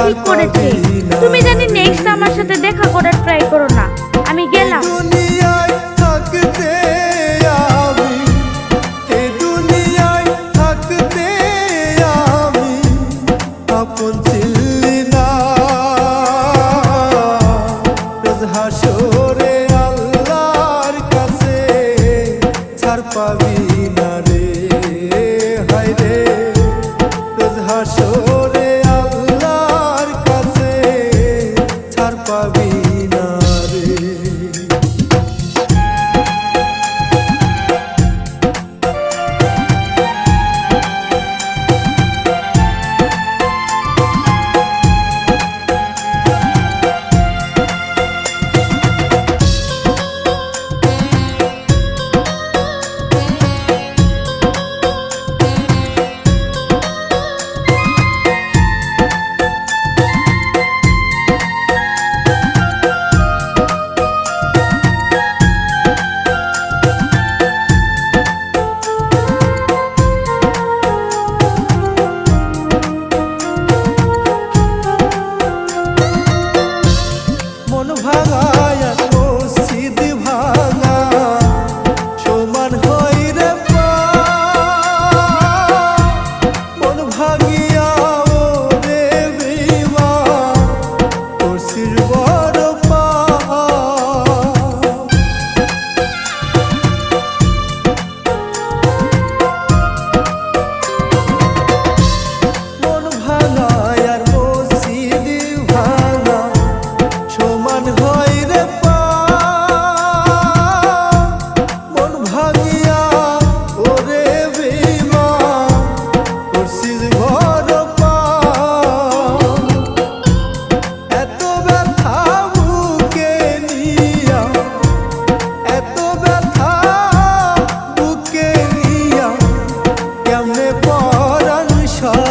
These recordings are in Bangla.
ঠিক করেছে। তুমি জানি নেক্সট আমার সাথে দেখা করার ট্রাই করো না। আমি গেলাম। দুনিয়ায় থাকতে আমি, এই দুনিয়ায় থাকতে আমি আপন ছিলি না। রোজ হাসরে আল্লাহর কাছে ছাড় পাবি না রে, হায় রে। রোজ হাসরে আল্লাহর কাছে ছাড় পাবি না রে। মন ভাঙায় মসজিদ ভাঙা সমান হই রে পা। মন ভাঙিয়া ওরে বেঈমান করছিস বড় পাপ। মন ভাঙায় আর মসজিদ ভাঙা সমান হয় রে পাপ। মন ভাঙিয়া ওরে বেঈমান করছিস বড় পাপ। এত ব্যথা বুকে নিয়া, এত ব্যথা বুকে নিয়া কেমনে পরাণ সয়।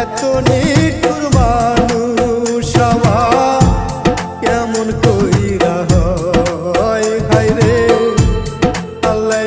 এত নিঠুর মানুষ আমার কেমন কইরা হয়, হায় রে। আল্লাহ